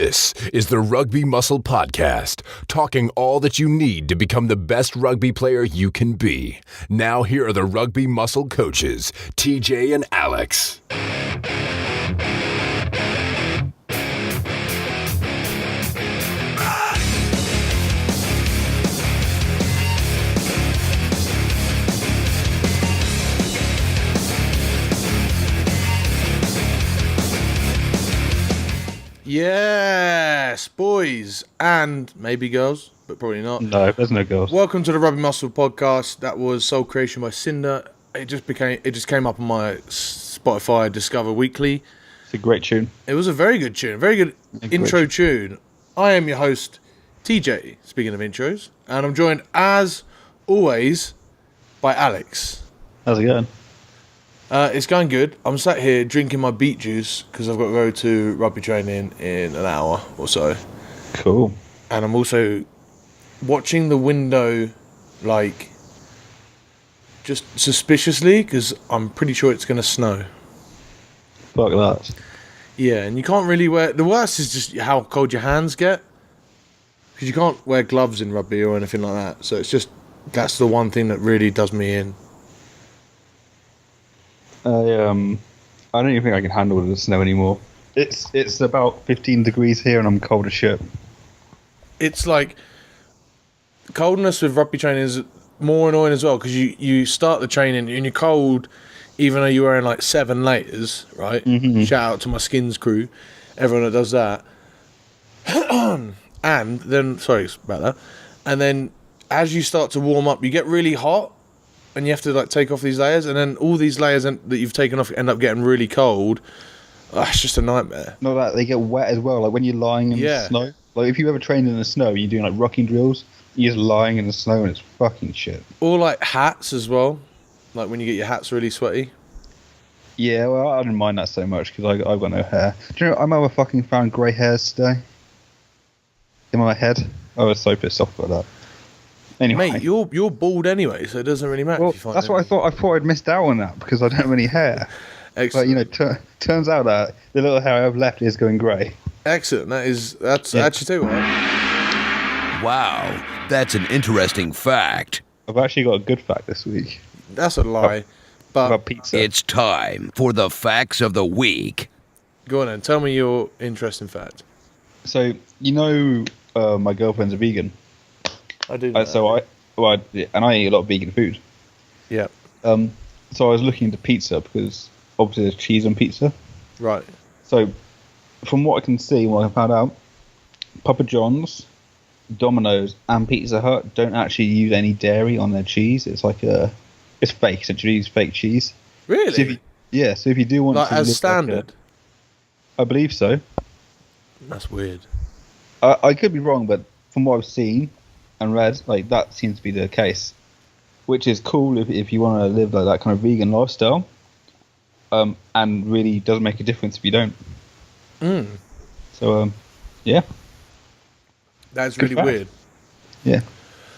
This is the Rugby Muscle Podcast, talking all that you need to become the best rugby player you can be. Now here are the Rugby Muscle coaches, TJ and Alex. Yes, boys and maybe girls, but probably not. No, there's no girls. Welcome to the Rugby Muscle Podcast. That was Soul Creation by Cinder. It just came up on my Spotify Discover Weekly. It's a great tune. It was a very good tune, very good intro tune. I am your host, TJ, speaking of intros, and I'm joined as always by Alex. How's it going? It's going good. I'm sat here drinking my beet juice because I've got to go to rugby training in an hour or so. Cool. And I'm also watching the window, like, just suspiciously because I'm pretty sure it's going to snow. Fuck that. Yeah, and you can't really wear... The worst is just how cold your hands get because you can't wear gloves in rugby or anything like that. So it's just... That's the one thing that really does me in. I don't even think I can handle the snow anymore. It's about 15 degrees here and I'm cold as shit. It's like coldness with rugby training is more annoying as well because you start the training and you're cold even though you're wearing like 7 layers, right? Mm-hmm. Shout out to my skins crew, everyone that does that. And then, sorry about that. And then as you start to warm up, you get really hot. And you have to like take off these layers, and then all these layers that you've taken off end up getting really cold. It's just a nightmare. No, that they get wet as well. Like when you're lying in the snow. Like if you ever trained in the snow, you're doing like rocking drills. You're just lying in the snow, and it's fucking shit. Or like hats as well. Like when you get your hats really sweaty. Yeah, well, I didn't mind that so much because I've got no hair. Do you know I might have fucking found grey hairs today in my head? I was so pissed off about that. Anyway. Mate, you're bald anyway, so it doesn't really matter. Well, if you find that's what I thought. I thought I'd missed out on that because I don't have any hair. Excellent. But turns out that the little hair I have left is going grey. Excellent. That's actually too right. Wow, that's an interesting fact. I've actually got a good fact this week. That's a lie. But about pizza. It's time for the facts of the week. Go on then, tell me your interesting fact. So my girlfriend's a vegan. I do. Know so I eat a lot of vegan food. Yeah. So I was looking into pizza because obviously there's cheese on pizza. Right. So from what I can see, what I found out, Papa John's, Domino's, and Pizza Hut don't actually use any dairy on their cheese. It's like it's fake. Essentially, use fake cheese. Really? So if you do want like to as standard. I believe so. That's weird. I could be wrong, but from what I've seen and read, like that seems to be the case, which is cool if you want to live like that kind of vegan lifestyle, and really doesn't make a difference if you don't. So yeah, that's really weird. Yeah,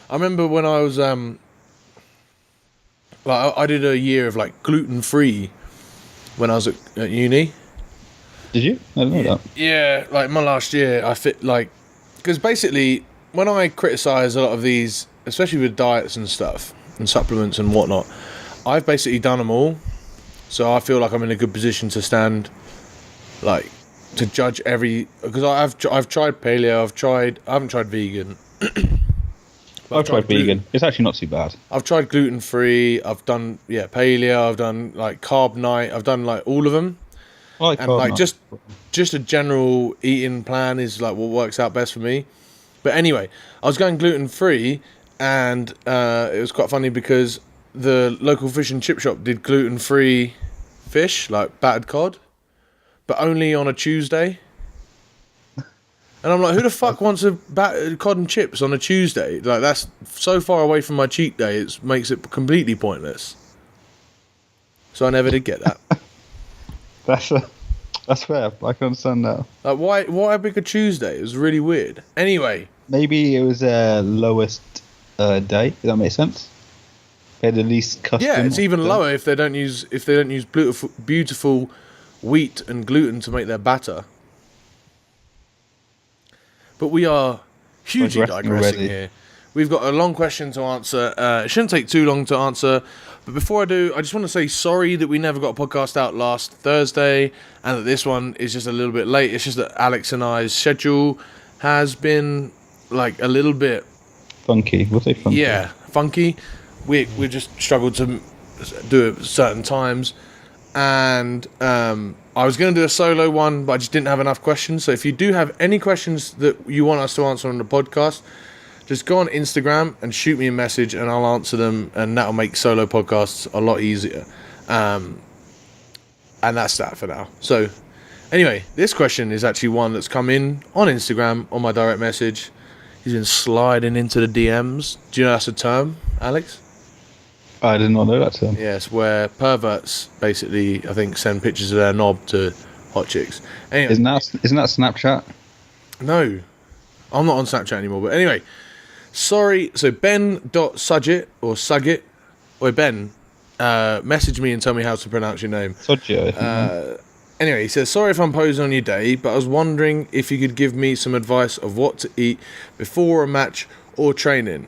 I remember when I was I did a year of like gluten free when I was at uni. Did you? I didn't know that. Yeah, like my last year, I fit like because basically. When I criticise a lot of these, especially with diets and stuff, and supplements and whatnot, I've basically done them all. So I feel like I'm in a good position to stand, like, to judge every... Because I've tried paleo, I haven't tried vegan. I've tried vegan. It's actually not too bad. I've tried gluten-free, I've done, paleo, I've done, like, carb night, I've done, like, all of them. I like just a general eating plan is, like, what works out best for me. But anyway, I was going gluten-free, and it was quite funny because the local fish and chip shop did gluten-free fish, like battered cod, but only on a Tuesday. And I'm like, who the fuck wants a battered cod and chips on a Tuesday? Like, that's so far away from my cheat day, it makes it completely pointless. So I never did get that. That's fair. I can understand that. Like, why pick a Tuesday? It was really weird. Anyway. Maybe it was their lowest day. Does that make sense? They had the least custom. Yeah, it's even lower if they don't use beautiful wheat and gluten to make their batter. But we are hugely Digressing digressing already. here. We've got a long question to answer. It shouldn't take too long to answer. But before I do, I just want to say sorry that we never got a podcast out last Thursday and that this one is just a little bit late. It's just that Alex and I's schedule has been like a little bit... Funky. We'll say funky. Yeah, funky. We just struggled to do it at certain times. And I was going to do a solo one, but I just didn't have enough questions. So if you do have any questions that you want us to answer on the podcast, just go on Instagram and shoot me a message and I'll answer them, and that'll make solo podcasts a lot easier. And that's that for now. So anyway, this question is actually one that's come in on Instagram on my direct message. He's been sliding into the DMs. Do you know that's a term, Alex? I did not know that term. Yes, where perverts basically, I think, send pictures of their knob to hot chicks. Anyway, Isn't that Snapchat? no, I'm not on Snapchat anymore. But anyway, sorry. So Ben.Sugget or Sugget or Ben, message me and tell me how to pronounce your name. Sodjo. Anyway, he says, sorry if I'm posing on your day, but I was wondering if you could give me some advice of what to eat before a match or training.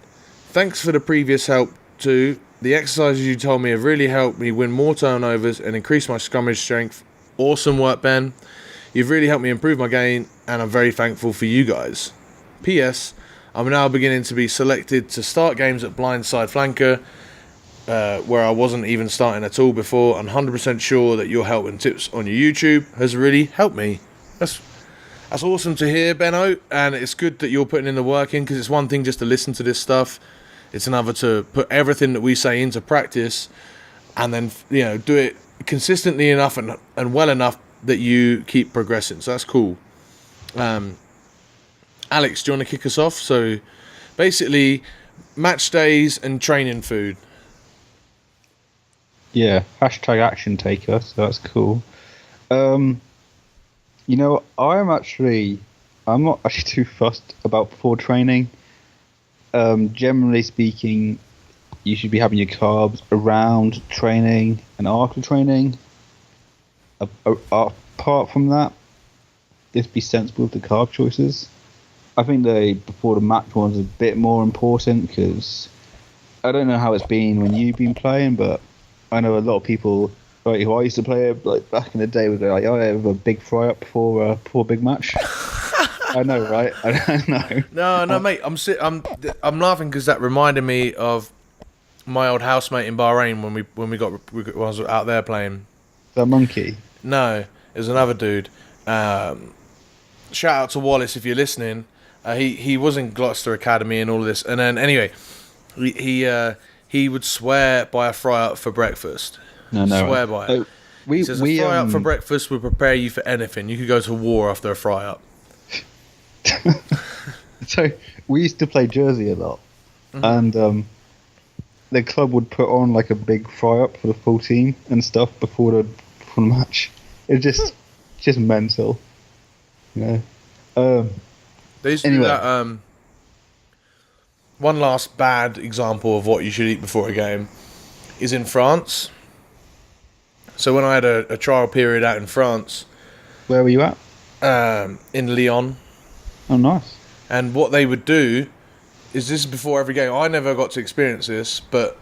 Thanks for the previous help too. The exercises you told me have really helped me win more turnovers and increase my scrummage strength. Awesome work, Ben. You've really helped me improve my game, and I'm very thankful for you guys. P.S. I'm now beginning to be selected to start games at blindside flanker, where I wasn't even starting at all before. I'm 100% sure that your help and tips on your YouTube has really helped me. That's awesome to hear, Benno, and it's good that you're putting in the work in, because it's one thing just to listen to this stuff. It's another to put everything that we say into practice and then, do it consistently enough and well enough that you keep progressing. So that's cool. Alex, do you want to kick us off? So basically, match days and training food. Yeah, hashtag action taker, so that's cool. I'm not actually too fussed about before training. Generally speaking, you should be having your carbs around training and after training. Apart from that, just be sensible with the carb choices. I think the before the match one's a bit more important, because I don't know how it's been when you've been playing, but I know a lot of people who I used to play like back in the day would go like, "Oh, I have a big fry up before a big match." I know, right? I know. No, mate. I'm laughing because that reminded me of my old housemate in Bahrain when I was out there playing. That monkey. No, it was another dude. Shout out to Wallace if you're listening. He was in Gloucester Academy and all of this, and then anyway, he would swear by a fry up for breakfast. No. Swear by it. He says a fry up for breakfast would prepare you for anything. You could go to war after a fry up. So we used to play Jersey a lot, and the club would put on like a big fry up for the full team and stuff before the match. It's just mental, They used to do that. One last bad example of what you should eat before a game is in France. So when I had a trial period out in France, where were you at? In Lyon. Oh, nice. And what they would do is, this is before every game. I never got to experience this, but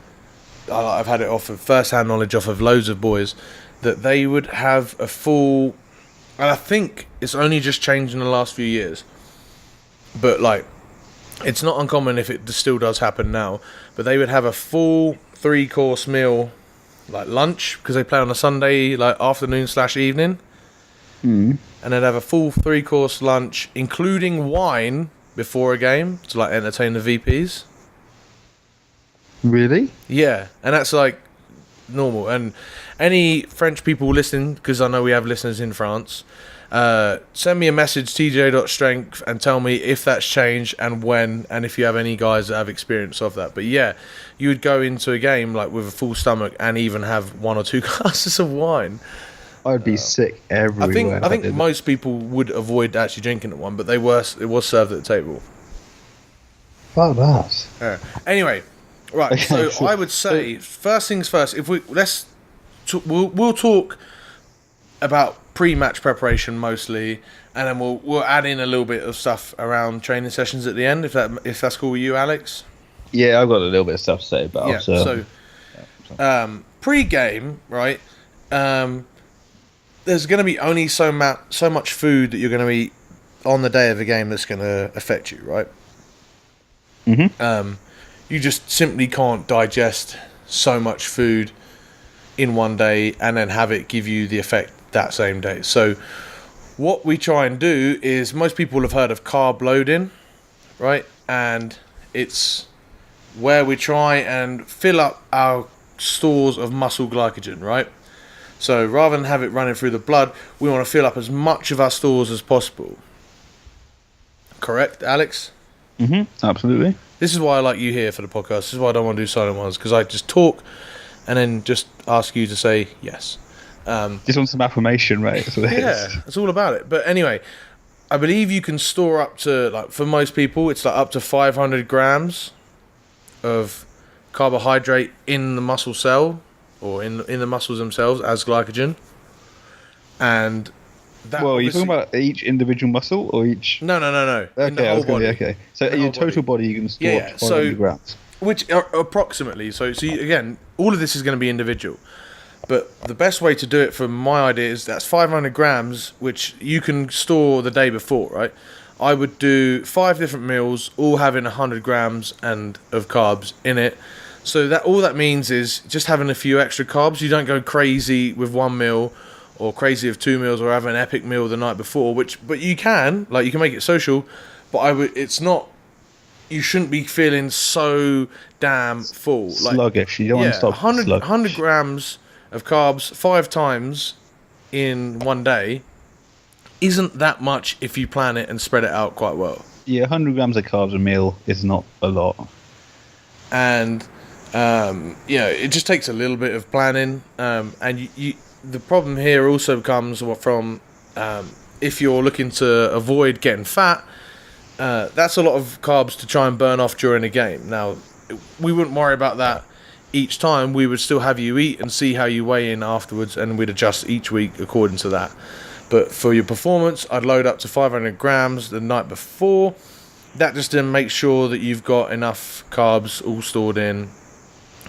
I've had it off of first-hand knowledge off of loads of boys, that they would have a full, and I think it's only just changed in the last few years, but like, it's not uncommon if it still does happen now, but they would have a full 3-course meal, like lunch, because they play on a Sunday, like afternoon/evening. And they'd have a full 3-course lunch, including wine, before a game to like entertain the VPs. Really? Yeah, and that's like normal. And any French people listening, because I know we have listeners in France, send me a message, tj.strength, and tell me if that's changed and when, and if you have any guys that have experience of that. But yeah, you would go into a game like with a full stomach and even have 1 or 2 glasses of wine. I'd be sick everywhere. I think most people would avoid actually drinking at one, but it was served at the table. Fuck that. Anyway, right. Okay, so I would say, first things first. If we'll talk about pre-match preparation mostly, and then we'll add in a little bit of stuff around training sessions at the end, if that's cool with you, Alex. Yeah, I've got a little bit of stuff to say about. Yeah. So, pre-game, right? There's going to be only so much food that you're going to eat on the day of the game that's going to affect you, right? Mm-hmm. You just simply can't digest so much food in one day and then have it give you the effect that same day. So what we try and do is, most people have heard of carb loading, right? And it's where we try and fill up our stores of muscle glycogen, right? So rather than have it running through the blood, we want to fill up as much of our stores as possible. Correct, Alex? Mm-hmm. Absolutely. This is why I like you here for the podcast. This is why I don't want to do silent ones, because I just talk and then just ask you to say yes. Just want some affirmation, right? That's what it is. It's all about it. But anyway, I believe you can store up to, like, for most people, it's like up to 500 grams of carbohydrate in the muscle cell, or in the muscles themselves as glycogen. And that, well, are you talking about each individual muscle or each? No. Okay, I was going to okay. So in your total body, you can store up to 500 grams. Which are approximately. So again, all of this is going to be individual. But the best way to do it, from my idea, is that's 500 grams, which you can store the day before, right? I would do 5 different meals, all having 100 grams of carbs in it. So that all that means is just having a few extra carbs. You don't go crazy with one meal, or crazy with 2 meals, or have an epic meal the night before. But you can make it social. But it's not. You shouldn't be feeling so damn full. Sluggish. You don't want to stop. 100 grams of carbs 5 times in one day isn't that much if you plan it and spread it out quite well. Yeah, 100 grams of carbs a meal is not a lot. And it just takes a little bit of planning. And the problem here also comes from if you're looking to avoid getting fat. That's a lot of carbs to try and burn off during a game. Now, we wouldn't worry about that each time. We would still have you eat and see how you weigh in afterwards, and we'd adjust each week according to that. But for your performance, I'd load up to 500 grams the night before. That just to make sure that you've got enough carbs all stored in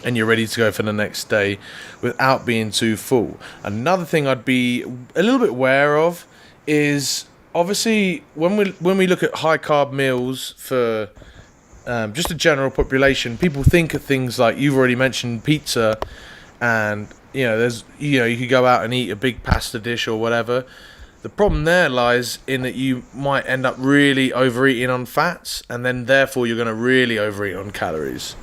and you're ready to go for the next day without being too full. Another thing I'd be a little bit aware of is, obviously, when we look at high carb meals for just a general population, people think of things like, you've already mentioned, pizza, and you could go out and eat a big pasta dish or whatever. The problem there lies in that you might end up really overeating on fats, and then therefore you're going to really overeat on calories.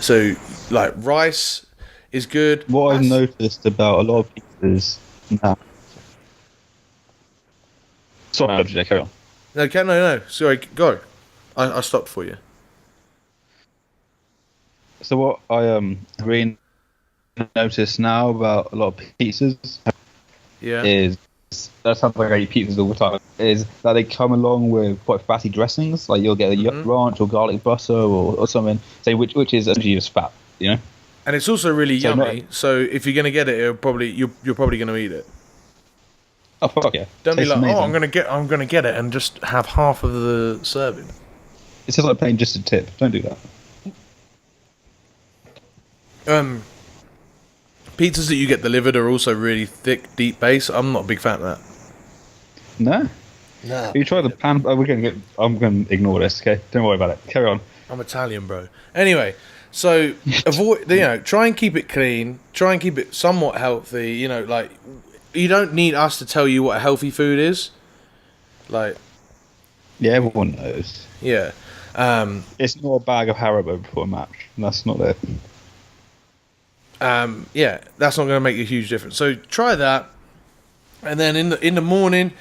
So, like, rice is good. What I've noticed about a lot of pizzas now. Sorry, carry on. No. Sorry, go. I stopped for you. So what I really notice now about a lot of pizzas is, that sounds like I eat pizzas all the time, is that they come along with quite fatty dressings. Like you'll get a Yout ranch or garlic butter or something, say which is actually just fat, you know. And it's also really yummy. So if you're gonna get it, you're probably gonna eat it. Oh fuck yeah! Don't be like, amazing. I'm gonna get it and just have half of the serving. It's just like paying just a tip. Don't do that. Pizzas that you get delivered are also really thick, deep base. I'm not a big fan of that. No. You try the pan. I'm gonna ignore this. Okay, don't worry about it. Carry on. I'm Italian, bro. Anyway, so avoid. Try and keep it clean. Try and keep it somewhat healthy. You don't need us to tell you what a healthy food is. Yeah, everyone knows. Yeah. It's not a bag of Haribo before a match. That's not it. That's not going to make a huge difference. So try that, and then in the morning,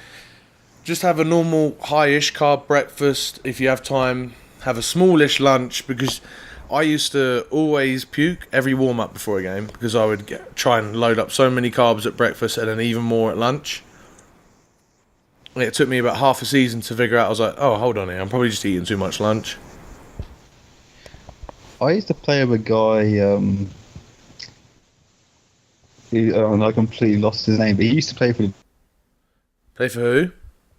just have a normal high-ish carb breakfast. If you have time, have a smallish lunch, because I used to always puke every warm-up before a game, because I would try and load up so many carbs at breakfast and then even more at lunch. It took me about half a season to figure out. I was like, oh, hold on here, I'm probably just eating too much lunch. I used to play with a guy. I completely lost his name, but he used to play for Play for who?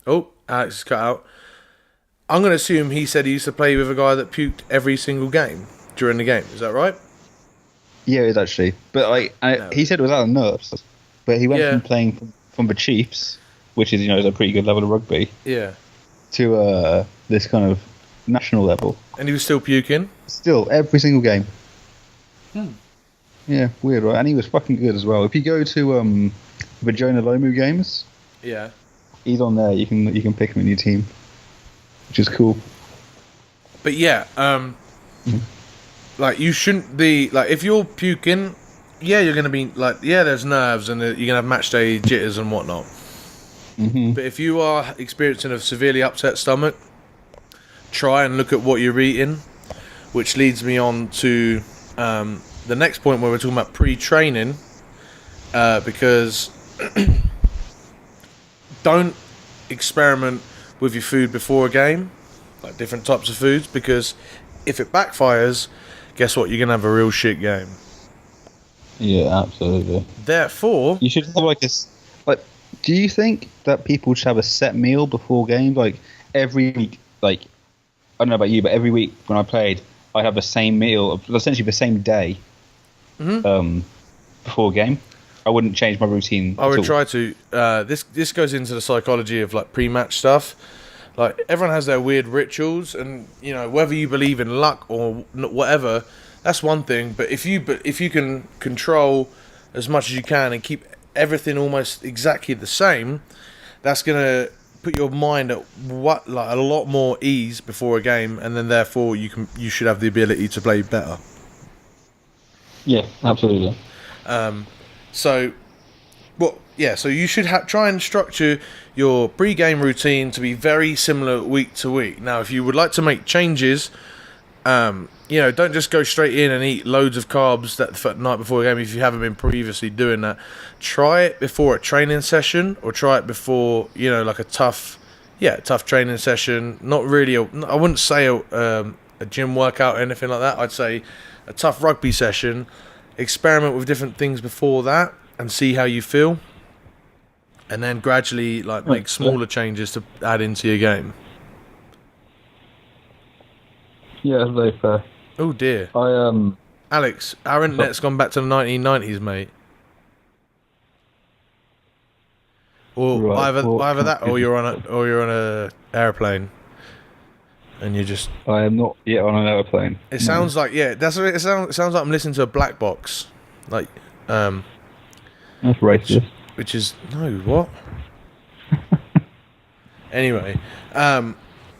Oh, Alex is cut out. I'm going to assume he said he used to play with a guy that puked every single game during the game. Is that right? Yeah, it is actually. But he said it was out of nerves. But he went from playing from the Chiefs, which is is a pretty good level of rugby. Yeah. To this kind of national level. And he was still puking? Still, every single game. Yeah, weird, right? And he was fucking good as well. If you go to the Jonah Lomu games, he's on there. You can pick him in your team, which is cool. But yeah, like you shouldn't be like if you're puking. Yeah, you're gonna be like there's nerves and you're gonna have match day jitters and whatnot. Mm-hmm. But if you are experiencing a severely upset stomach, try and look at what you're eating, which leads me on to the next point where we're talking about pre-training, because don't experiment with your food before a game, like different types of foods, because if it backfires, guess what? You're going to have a real shit game. Yeah, absolutely. Therefore, you should have do you think that people should have a set meal before games? Like every week, I don't know about you, but every week when I played, I have the same meal, essentially the same day, before a game. I wouldn't change my routine. I would try to. This goes into the psychology of like pre-match stuff. Like everyone has their weird rituals, and whether you believe in luck or whatever, that's one thing. But if you can control as much as you can and keep everything almost exactly the same, that's gonna put your mind at a lot more ease before a game, and then therefore you should have the ability to play better. Yeah, absolutely. So you should try and structure your pre-game routine to be very similar week to week. Now, if you would like to make changes, don't just go straight in and eat loads of carbs that night before a game if you haven't been previously doing that. Try it before a training session, or try it before like a tough training session. Not really I wouldn't say a gym workout or anything like that. I'd say a tough rugby session. Experiment with different things before that and see how you feel, and then gradually make smaller changes to add into your game. Yeah, that's very fair. Oh dear. Alex, our internet's gone back to the 1990s, mate. Or either that, or you're on a airplane, and you just. I am not yet on an airplane. It sounds like that's what it sounds like. I'm listening to a black box, like. That's racist. Which is no what. Anyway,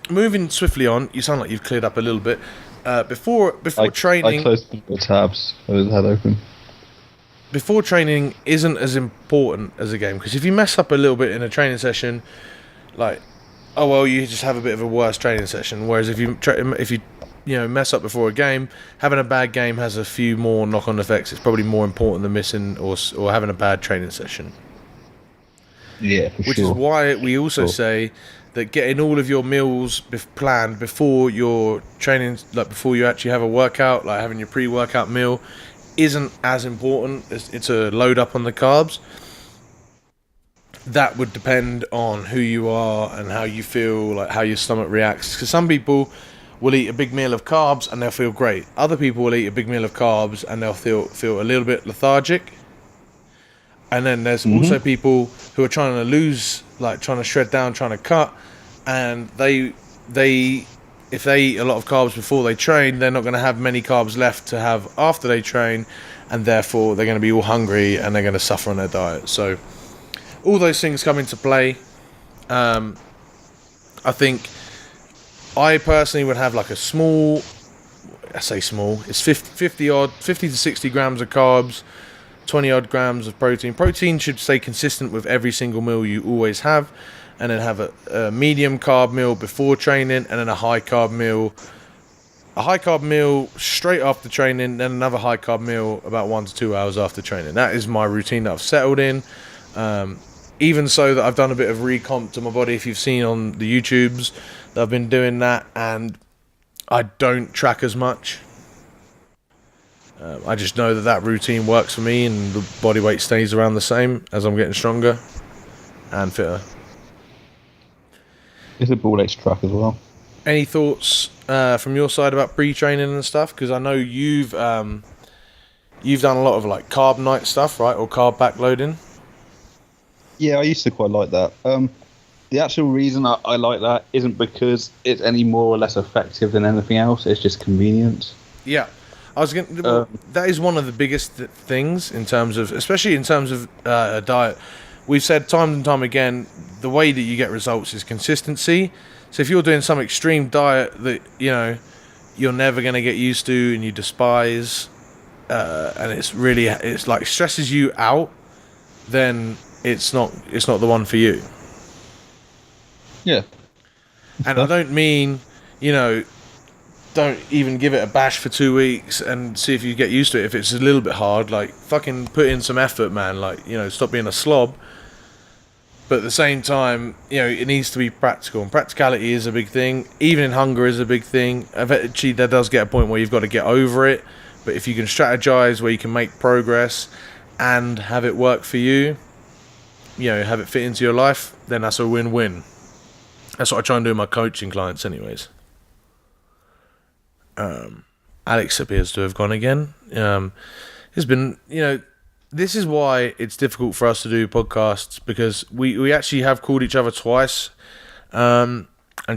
moving swiftly on. You sound like you've cleared up a little bit. Before training, I closed the tabs. I had open. Before training isn't as important as a game, because if you mess up a little bit in a training session, you just have a bit of a worse training session. Whereas if you mess up before a game, having a bad game has a few more knock-on effects. It's probably more important than missing or having a bad training session. Yeah, which is why we also say that getting all of your meals planned before your training, before you actually have a workout, like having your pre-workout meal, isn't as important as to load up on the carbs. That would depend on who you are and how you feel, like how your stomach reacts. Because some people will eat a big meal of carbs and they'll feel great. Other people will eat a big meal of carbs and they'll feel a little bit lethargic. And then there's also people who are trying to lose, trying to shred down, trying to cut, and they if they eat a lot of carbs before they train, they're not going to have many carbs left to have after they train, and therefore they're going to be all hungry and they're going to suffer on their diet. So all those things come into play. I think I personally would have a small, I say small, it's 50 to 60 grams of carbs, 20 odd grams of protein. Protein should stay consistent with every single meal you always have, and then have a medium carb meal before training, and then a high carb meal straight after training, then another high carb meal about 1 to 2 hours after training. That is my routine that I've settled in. Even so that I've done a bit of recomp to my body. If you've seen on the YouTubes that I've been doing that, and I don't track as much. I just know that routine works for me, and the body weight stays around the same as I'm getting stronger and fitter. It's a ball H track as well. Any thoughts from your side about pre-training and stuff? Because I know you've done a lot of like carb night stuff, right, or carb backloading. Yeah, I used to quite like that. The actual reason I like that isn't because it's any more or less effective than anything else. It's just convenient. Yeah, I was going. That is one of the biggest things in terms of, especially in terms of a diet. We've said time and time again, the way that you get results is consistency. So if you're doing some extreme diet that you're never going to get used to and you despise, and it's like stresses you out, then it's not the one for you. Yeah. And I don't mean, don't even give it a bash for 2 weeks and see if you get used to it. If it's a little bit hard, like fucking put in some effort, man. Like, stop being a slob. But at the same time, it needs to be practical. And practicality is a big thing. Even in hunger is a big thing. Eventually, there does get a point where you've got to get over it. But if you can strategize where you can make progress and have it work for you, have it fit into your life, then that's a win-win. That's what I try and do with my coaching clients anyways. Alex appears to have gone again. It's been, this is why it's difficult for us to do podcasts, because we actually have called each other twice and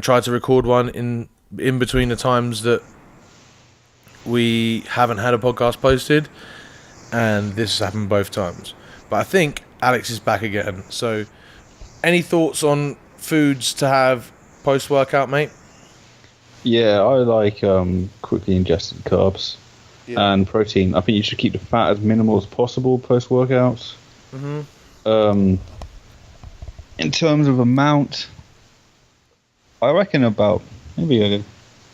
tried to record one in between the times that we haven't had a podcast posted, and this has happened both times. But I think Alex is back again. So any thoughts on foods to have post-workout, mate? Yeah, I like quickly ingested carbs and protein. I think you should keep the fat as minimal as possible post-workouts. Mm-hmm. In terms of amount, I reckon about maybe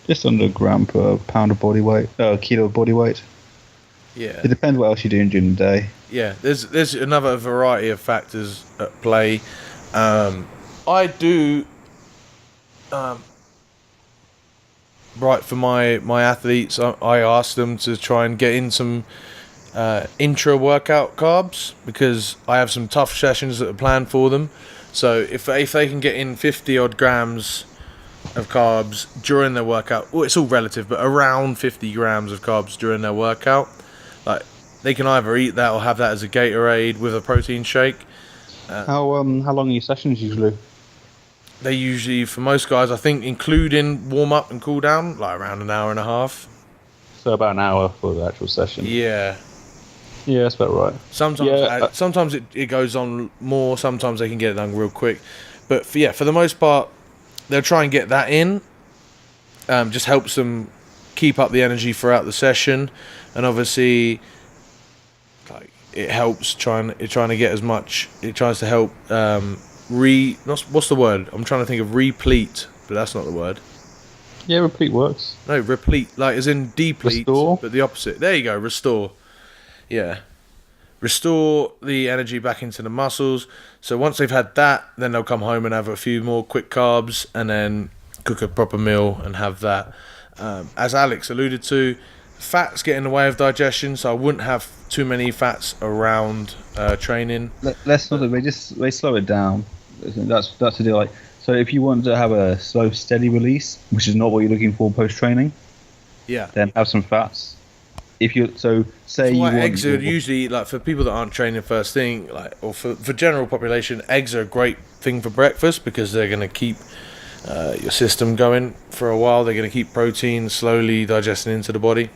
just under a gram per pound of body weight, kilo of body weight. Yeah. It depends what else you're doing during the day. Yeah, there's another variety of factors at play. I do, right, for my athletes, I ask them to try and get in some intra-workout carbs, because I have some tough sessions that are planned for them. So if they can get in 50 odd grams of carbs during their workout, well, it's all relative, but around 50 grams of carbs during their workout, like they can either eat that or have that as a Gatorade with a protein shake. How long are your sessions usually? They usually, for most guys, I think, including warm up and cool down, like around an hour and a half. So about an hour for the actual session. Yeah. Yeah, that's about right. Sometimes it goes on more. Sometimes they can get it done real quick. But for the most part, they'll try and get that in. Just helps them keep up the energy throughout the session, and obviously, like, it helps trying to get as much. It tries to help. What's the word? I'm trying to think of replete, but that's not the word. Yeah, replete works. No, replete, like as in deplete, restore? But the opposite. There you go, restore. Yeah. Restore the energy back into the muscles. So once they've had that, then they'll come home and have a few more quick carbs, and then cook a proper meal and have that. As Alex alluded to, fats get in the way of digestion, so I wouldn't have too many fats around training. Let's not. They slow it down. That's the deal. Like, so if you want to have a slow, steady release, which is not what you're looking for post training, then have some fats. If you eggs are usually, like, for people that aren't training first thing, like, or for general population, eggs are a great thing for breakfast, because they're going to keep your system going for a while. They're going to keep protein slowly digesting into the body.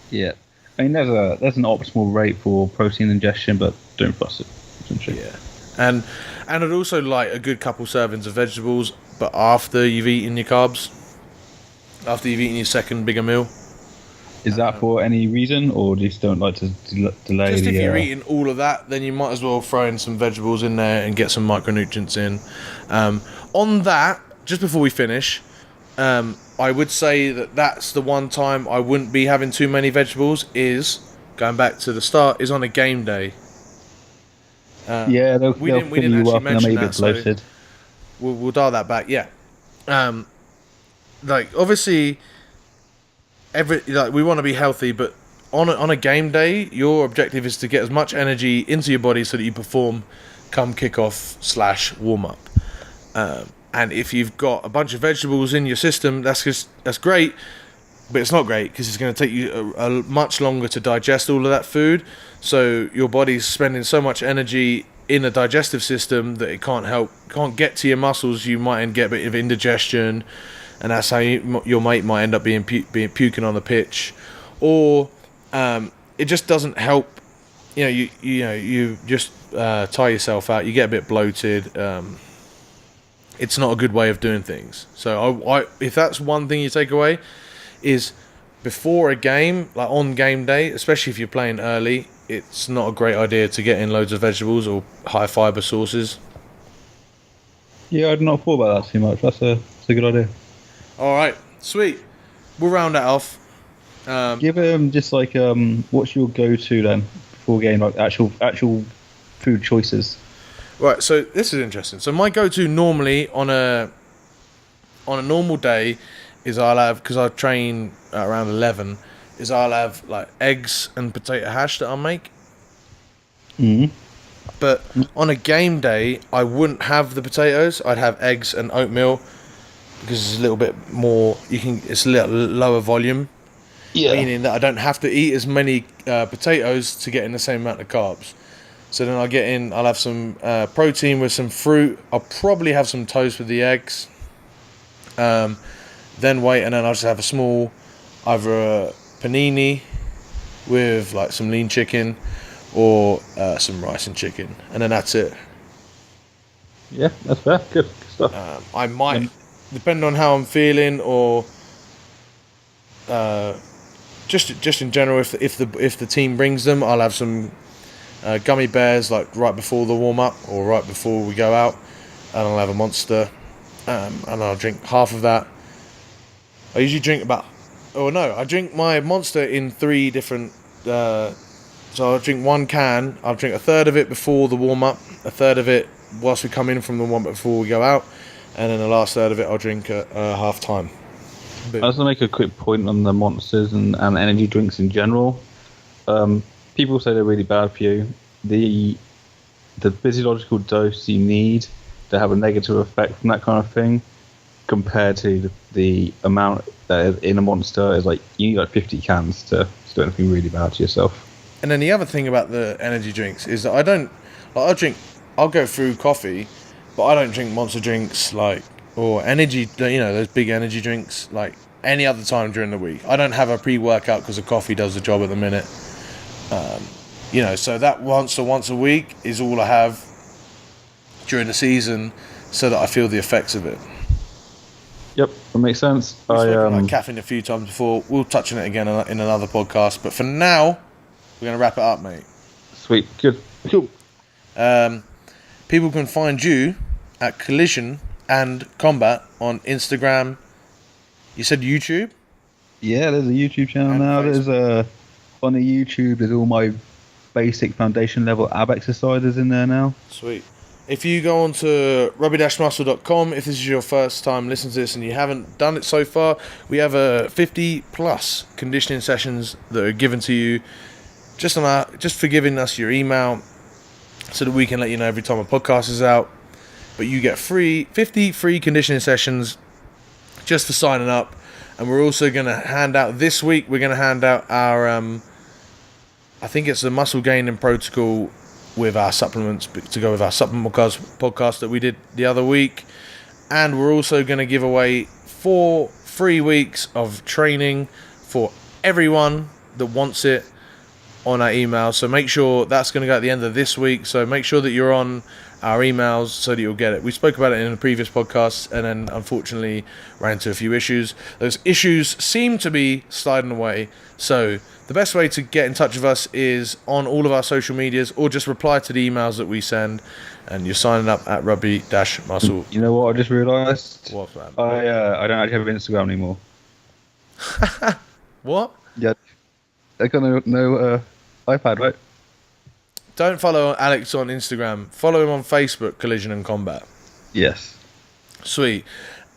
Yeah, I mean, there's an optimal rate for protein ingestion, but don't fuss it. Essentially. Yeah, and I'd also like a good couple servings of vegetables, but after you've eaten your carbs, after you've eaten your second bigger meal. Is that for any reason, or just don't like to delay? Just if you're eating all of that, then you might as well throw in some vegetables in there and get some micronutrients in. On that, just before we finish, I would say that's the one time I wouldn't be having too many vegetables, is, going back to the start, is on a game day. We didn't actually mention that, so we'll dial that back, yeah. Like, obviously, we want to be healthy, but on a game day, your objective is to get as much energy into your body so that you perform come kickoff /warm up. And if you've got a bunch of vegetables in your system, that's great, but it's not great because it's going to take you a much longer to digest all of that food. So your body's spending so much energy in the digestive system that it can't get to your muscles. You might get a bit of indigestion, and that's how your mate might end up being puking on the pitch, or it just doesn't help. You just tire yourself out. You get a bit bloated. It's not a good way of doing things. So if that's one thing you take away, is before a game, like on game day, especially if you're playing early, it's not a great idea to get in loads of vegetables or high fibre sources. Yeah, I'd not thought about that too much. That's a good idea. All right, sweet. We'll round that off. Give just like what's your go-to then before game, like actual food choices. Right, so this is interesting. So my go-to normally on a normal day is I'll have, because I train at around 11, is I'll have like eggs and potato hash that I'll make. But on a game day, I wouldn't have the potatoes. I'd have eggs and oatmeal because it's a little bit more. It's a little lower volume. Yeah. Meaning that I don't have to eat as many potatoes to get in the same amount of carbs. So then I'll have some protein with some fruit. I'll probably have some toast with the eggs. Then wait, and then I'll just have a small, either a panini with like some lean chicken or some rice and chicken. And then that's it. Yeah, that's fair. Good stuff. I might, depending on how I'm feeling, or just in general, if the team brings them, I'll have some gummy bears like right before the warm up or right before we go out, and I'll have a Monster, and I'll drink half of that. I usually drink I drink my Monster in 3 different. So I'll drink 1 can. I'll drink a third of it before the warm up, a third of it whilst we come in from the warm up before we go out, and then the last third of it I'll drink at half time. I just want to make a quick point on the Monsters and energy drinks in general. People say they're really bad for you. The physiological dose you need to have a negative effect from that kind of thing, compared to the amount that is in a Monster, is like you need like 50 cans to do anything really bad to yourself. And then the other thing about the energy drinks is that I'll go through coffee, but I don't drink Monster drinks or energy, those big energy drinks like any other time during the week. I don't have a pre-workout because the coffee does the job at the minute. So that once a week is all I have during the season, so that I feel the effects of it. Yep, that makes sense. We've spoken about caffeine a few times before. We'll touch on it again in another podcast. But for now, we're going to wrap it up, mate. Sweet, good, cool. People can find you at Collision and Combat on Instagram. You said YouTube? Yeah, there's a YouTube channel now. Facebook. On the YouTube, there's all my basic foundation level ab exercises in there now. Sweet. If you go on to rugby-muscle.com, if this is your first time listening to this and you haven't done it so far, we have 50 plus conditioning sessions that are given to you just for giving us your email, so that we can let you know every time a podcast is out. But you get 50 free conditioning sessions just for signing up. And we're also going to hand out this week, our I think it's the muscle gaining protocol with our supplements to go with our supplement podcast that we did the other week. And we're also going to give away 4 free weeks of training for everyone that wants it on our email. So make sure that's going to go at the end of this week. So make sure that you're on our emails so that you'll get it. We spoke about it in the previous podcast, and then unfortunately ran into a few issues. Those issues seem to be sliding away. So the best way to get in touch with us is on all of our social medias, or just reply to the emails that we send, and you're signing up at Rugby-Muscle. You know what I just realised? What's that? I don't actually have Instagram anymore. What? Yeah. I got no iPad, right? Don't follow Alex on Instagram. Follow him on Facebook, Collision and Combat. Yes. Sweet.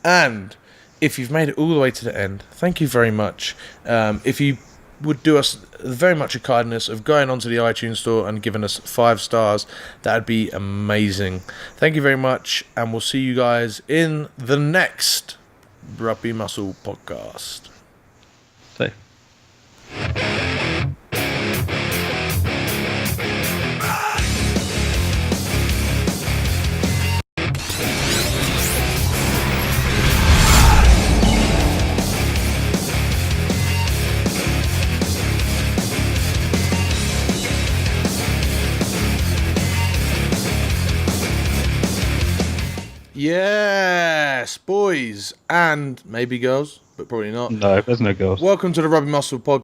And if you've made it all the way to the end, thank you very much. If you would do us very much a kindness of going onto the iTunes store and giving us 5 stars, that'd be amazing. Thank you very much, and we'll see you guys in the next Rugby Muscle podcast. So. Yes, boys and maybe girls, but probably not. No, there's no girls. Welcome to the Rugby Muscle podcast.